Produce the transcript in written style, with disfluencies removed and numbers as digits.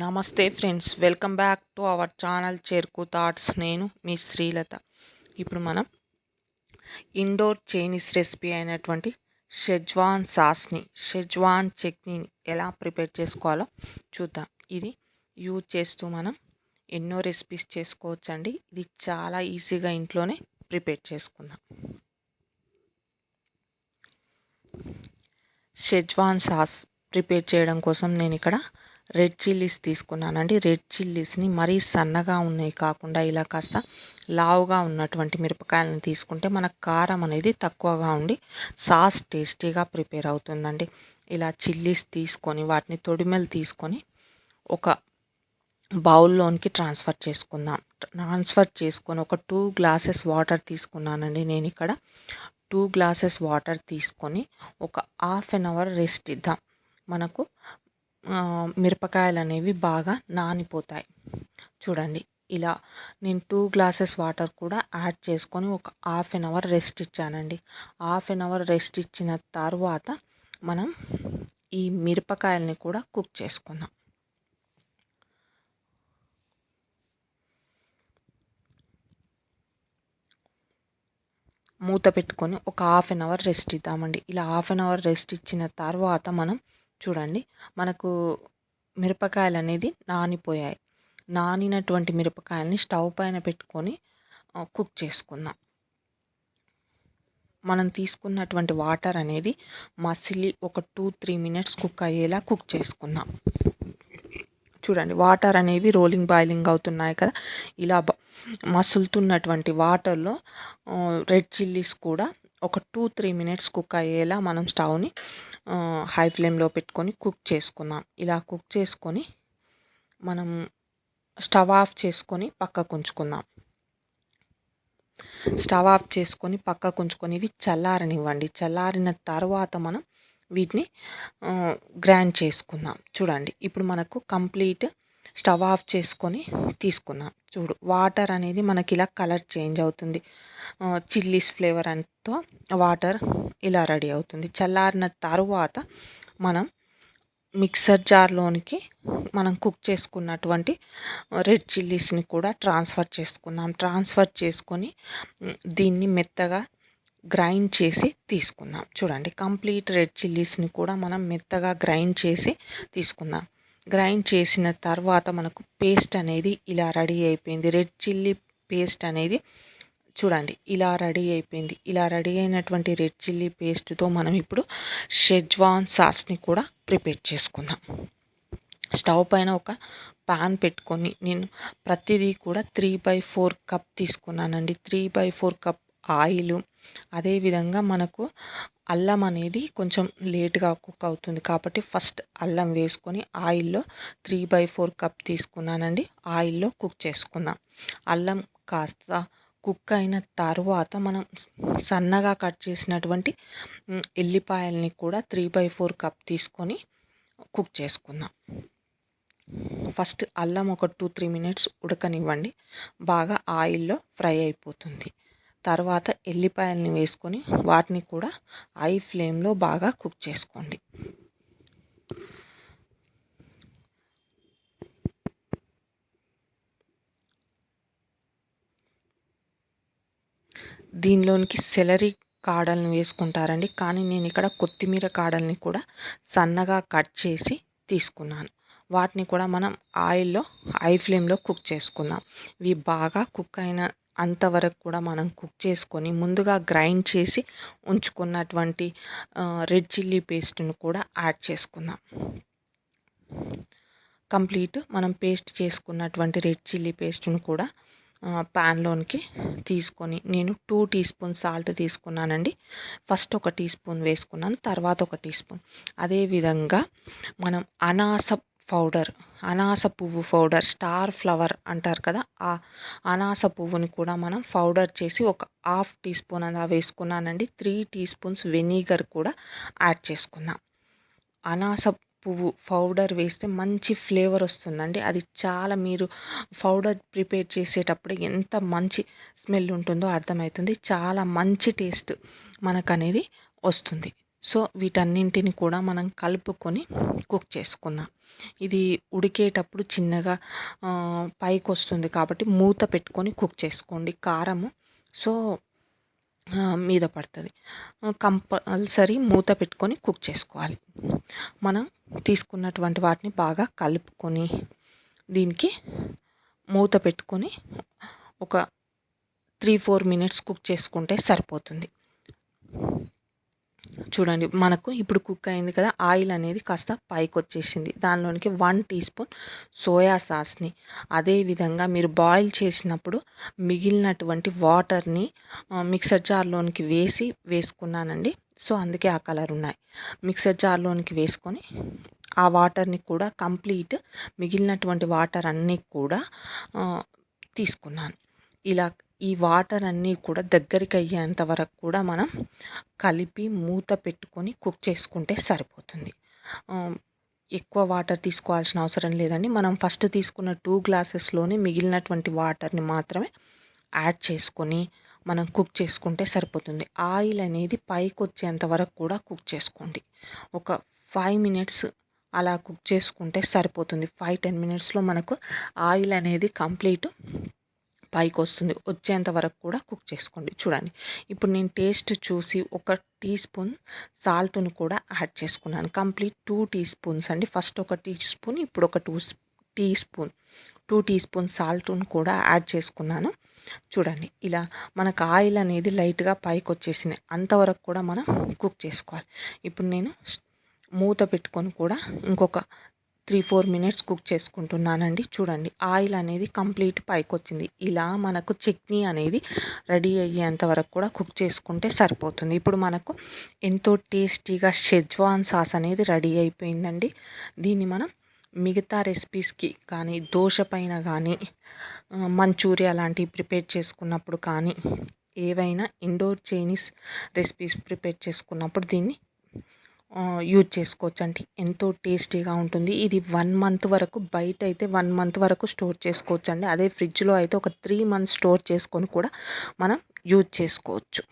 నమస్తే friends, welcome back to our channel చెరుకు thoughts. నేను మీ శ్రీలత. ఇప్పుడు మనం ఇండోర్ చైనీస్ రెసిపీ అయినటువంటి షెజ్వాన్ చట్నీని ఎలా ప్రిపేర్ చేసుకోవాలో చూద్దాం. ఇది యూజ్ చేస్తూ మనం ఎన్నో రెసిపీస్ చేసుకోవచ్చండి. ఇది చాలా ఈజీగా ఇంట్లోనే ప్రిపేర్ చేసుకుందాం. షెజ్వాన్ సాస్ ప్రిపేర్ చేయడం కోసం నేను ఇక్కడ రెడ్ చిల్లీస్ తీసుకున్నానండి. రెడ్ చిల్లీస్ని మరీ సన్నగా ఉన్నాయి కాకుండా ఇలా కాస్త లావుగా ఉన్నటువంటి మిరపకాయలను తీసుకుంటే మనకు కారం అనేది తక్కువగా ఉండి సాస్ టేస్టీగా ప్రిపేర్ అవుతుందండి. ఇలా చిల్లీస్ తీసుకొని వాటిని తొడిమెలు తీసుకొని ఒక బౌల్లోనికి ట్రాన్స్ఫర్ చేసుకొని ఒక 2 గ్లాసెస్ వాటర్ తీసుకున్నానండి. నేను ఇక్కడ 2 గ్లాసెస్ వాటర్ తీసుకొని ఒక హాఫ్ అన్ అవర్ రెస్ట్ ఇద్దాం. మనకు మిరపకాయలు అనేవి బాగా నానిపోతాయి. చూడండి, ఇలా నేను 2 గ్లాసెస్ వాటర్ కూడా యాడ్ చేసుకొని ఒక హాఫ్ అన్ అవర్ రెస్ట్ ఇచ్చానండి. హాఫ్ అన్ అవర్ రెస్ట్ ఇచ్చిన తర్వాత మనం ఈ మిరపకాయల్ని కూడా కుక్ చేసుకుందాం. మూత పెట్టుకొని ఒక హాఫ్ అన్ అవర్ రెస్ట్ ఇద్దామండి. ఇలా హాఫ్ అన్ అవర్ రెస్ట్ ఇచ్చిన తర్వాత మనం చూడండి, మనకు మిరపకాయలు అనేది నానిపోయాయి. నానినటువంటి మిరపకాయలని స్టవ్ పైన పెట్టుకొని కుక్ చేసుకుందాం. మనం తీసుకున్నటువంటి వాటర్ అనేది మసిలి ఒక 2-3 మినిట్స్ కుక్ అయ్యేలా కుక్ చేసుకుందాం. చూడండి, వాటర్ అనేవి రోలింగ్ బాయిలింగ్ అవుతున్నాయి కదా. ఇలా మసులుతున్నటువంటి వాటర్లో రెడ్ చిల్లీస్ కూడా ఒక 2-3 మినిట్స్ కుక్ అయ్యేలా మనం స్టవ్ని హై ఫ్లేమ్లో పెట్టుకొని కుక్ చేసుకుందాం. ఇలా కుక్ చేసుకొని మనం స్టవ్ ఆఫ్ చేసుకొని పక్కకు ఉంచుకుందాం. స్టవ్ ఆఫ్ చేసుకొని పక్కకు ఉంచుకొని ఇవి చల్లారనివ్వండి. చల్లారిన తర్వాత మనం వీటిని గ్రైండ్ చేసుకుందాం. చూడండి, ఇప్పుడు మనకు కంప్లీట్ స్టవ్ ఆఫ్ చేసుకొని తీసుకున్నాం. చూడు, వాటర్ అనేది మనకి ఇలా కలర్ చేంజ్ అవుతుంది. చిల్లీస్ ఫ్లేవర్ అంతా వాటర్ ఇలా రెడీ అవుతుంది. చల్లారిన తర్వాత మనం మిక్సర్ జార్లోనికి మనం కుక్ చేసుకున్నటువంటి రెడ్ చిల్లీస్ని కూడా ట్రాన్స్ఫర్ చేసుకుందాం. ట్రాన్స్ఫర్ చేసుకొని దీన్ని మెత్తగా గ్రైండ్ చేసి తీసుకుందాం. చూడండి, కంప్లీట్ రెడ్ చిల్లీస్ని కూడా మనం మెత్తగా గ్రైండ్ చేసి తీసుకుందాం. గ్రైండ్ చేసిన తర్వాత మనకు పేస్ట్ అనేది ఇలా రెడీ అయిపోయింది. రెడ్ చిల్లీ పేస్ట్ అనేది చూడండి ఇలా రెడీ అయిపోయింది. ఇలా రెడీ అయినటువంటి రెడ్ చిల్లీ పేస్ట్తో మనం ఇప్పుడు షెజ్వాన్ సాస్ని కూడా ప్రిపేర్ చేసుకుందాం. స్టవ్ పైన ఒక పాన్ పెట్టుకొని నేను ప్రతిదీ కూడా 3/4 కప్ తీసుకున్నానండి. 3/4 కప్ ఆయిల్. అదేవిధంగా మనకు అల్లం అనేది కొంచెం లేట్గా కుక్ అవుతుంది కాబట్టి ఫస్ట్ అల్లం వేసుకొని ఆయిల్లో 3/4 కప్ తీసుకున్నానండి. ఆయిల్లో కుక్ చేసుకుందాం. అల్లం కాస్త కుక్ అయిన తర్వాత మనం సన్నగా కట్ చేసినటువంటి ఎల్లిపాయల్ని కూడా 3/4 కప్ తీసుకొని కుక్ చేసుకుందాం. ఫస్ట్ అల్లం ఒక 2-3 మినిట్స్ ఉడకనివ్వండి. బాగా ఆయిల్లో ఫ్రై అయిపోతుంది. తర్వాత ఎల్లిపాయల్ని వేసుకొని వాటిని కూడా హై ఫ్లేమ్లో బాగా కుక్ చేసుకోండి. దీనిలోనికి సెలరీ కాడల్ని వేసుకుంటారండి, కానీ నేను ఇక్కడ కొత్తిమీర కాడల్ని కూడా సన్నగా కట్ చేసి తీసుకున్నాను. వాటిని కూడా మనం ఆయిల్లో హై ఫ్లేమ్లో కుక్ చేసుకుందాం. ఇవి బాగా కుక్ అయిన అంతవరకు కూడా మనం కుక్ చేసుకొని ముందుగా గ్రైండ్ చేసి ఉంచుకున్నటువంటి రెడ్ చిల్లీ పేస్ట్ను కూడా యాడ్ చేసుకుందాం. కంప్లీట్ మనం పేస్ట్ చేసుకున్నటువంటి రెడ్ చిల్లీ పేస్ట్ను కూడా ప్యాన్లోనికి తీసుకొని నేను 2 టీ స్పూన్ సాల్ట్ తీసుకున్నానండి. ఫస్ట్ ఒక టీ స్పూన్ వేసుకున్నాను, తర్వాత ఒక టీ స్పూన్. అదేవిధంగా మనం అనాస పువ్వు పౌడర్, స్టార్ ఫ్లవర్ అంటారు కదా, ఆ అనాస పువ్వుని కూడా మనం పౌడర్ చేసి ఒక 1/2 టీ స్పూన్ అలా వేసుకున్నానండి. 3 టీ స్పూన్స్ వెనిగర్ కూడా యాడ్ చేసుకుందాం. అనాస పువ్వు పౌడర్ వేస్తే మంచి ఫ్లేవర్ వస్తుందండి. అది చాలా, మీరు పౌడర్ ప్రిపేర్ చేసేటప్పుడు ఎంత మంచి స్మెల్ ఉంటుందో అర్థమవుతుంది. చాలా మంచి టేస్ట్ మనకు అనేది వస్తుంది. సో వీటన్నింటిని కూడా మనం కలుపుకొని కుక్ చేసుకుందాం. ఇది ఉడికేటప్పుడు చిన్నగా పైకొస్తుంది కాబట్టి మూత పెట్టుకొని కుక్ చేసుకోండి. కారము సో మీద పడుతుంది. కంపల్సరీ మూత పెట్టుకొని కుక్ చేసుకోవాలి. మనం తీసుకున్నటువంటి వాటిని బాగా కలుపుకొని దీనికి మూత పెట్టుకొని ఒక 3-4 మినిట్స్ కుక్ చేసుకుంటే సరిపోతుంది. చూడండి మనకు ఇప్పుడు కుక్ అయింది కదా, ఆయిల్ అనేది కాస్త పైకి వచ్చేసింది. దానిలోనికి 1 టీ స్పూన్ సోయా సాస్ని, అదేవిధంగా మీరు బాయిల్ చేసినప్పుడు మిగిలినటువంటి వాటర్ని మిక్సర్ జార్లోనికి వేసుకున్నానండి. సో అందుకే ఆ కలర్ ఉన్నాయి. మిక్సర్ జార్లోనికి వేసుకొని ఆ వాటర్ని కూడా కంప్లీట్ మిగిలినటువంటి వాటర్ అన్నీ కూడా తీసుకున్నాను. ఇలా ఈ వాటర్ అన్నీ కూడా దగ్గరికి అయ్యేంత వరకు కూడా మనం కలిపి మూత పెట్టుకొని కుక్ చేసుకుంటే సరిపోతుంది. ఎక్కువ వాటర్ తీసుకోవాల్సిన అవసరం లేదండి. మనం ఫస్ట్ తీసుకున్న 2 గ్లాసెస్లోనే మిగిలినటువంటి వాటర్ని మాత్రమే యాడ్ చేసుకొని మనం కుక్ చేసుకుంటే సరిపోతుంది. ఆయిల్ అనేది పైకి వచ్చేంత వరకు కూడా కుక్ చేసుకోండి. ఒక 5 మినిట్స్ అలా కుక్ చేసుకుంటే సరిపోతుంది. 5-10 మినిట్స్లో మనకు ఆయిల్ అనేది కంప్లీట్ పైకి వస్తుంది. వచ్చేంత వరకు కూడా కుక్ చేసుకోండి. చూడండి ఇప్పుడు నేను టేస్ట్ చూసి 1 టీ స్పూన్ సాల్ట్ను కూడా యాడ్ చేసుకున్నాను. కంప్లీట్ 2 టీ స్పూన్స్ అండి. ఫస్ట్ 1 టీ స్పూన్, ఇప్పుడు ఒక 2 టీ స్పూన్ సాల్ట్ను కూడా యాడ్ చేసుకున్నాను. చూడండి ఇలా మనకు ఆయిల్ అనేది లైట్గా పైకి వచ్చేసింది. అంతవరకు కూడా మనం కుక్ చేసుకోవాలి. ఇప్పుడు నేను మూత పెట్టుకొని కూడా ఇంకొక 3-4 మినిట్స్ కుక్ చేసుకుంటున్నానండి. చూడండి ఆయిల్ అనేది కంప్లీట్ పైకి వచ్చింది. ఇలా మనకు చట్నీ అనేది రెడీ అయ్యేంత వరకు కూడా కుక్ చేసుకుంటే సరిపోతుంది. ఇప్పుడు మనకు ఎంతో టేస్టీగా షెజ్వాన్ సాస్ అనేది రెడీ అయిపోయిందండి. దీన్ని మనం మిగతా రెసిపీస్కి కానీ, దోశ పైన కానీ, మంచూరియా లాంటివి ప్రిపేర్ చేసుకున్నప్పుడు కానీ, ఏవైనా ఇండోర్ చైనీస్ రెసిపీస్ ప్రిపేర్ చేసుకున్నప్పుడు దీన్ని యూజ్ చేసుకోవచ్చండి. ఎంతో టేస్టీగా ఉంటుంది. ఇది 1 మంత్ వరకు, బయట అయితే 1 మంత్ వరకు స్టోర్ చేసుకోవచ్చండి. అదే ఫ్రిడ్జ్లో అయితే ఒక 3 మంత్స్ స్టోర్ చేసుకొని కూడా మనం యూజ్ చేసుకోవచ్చు.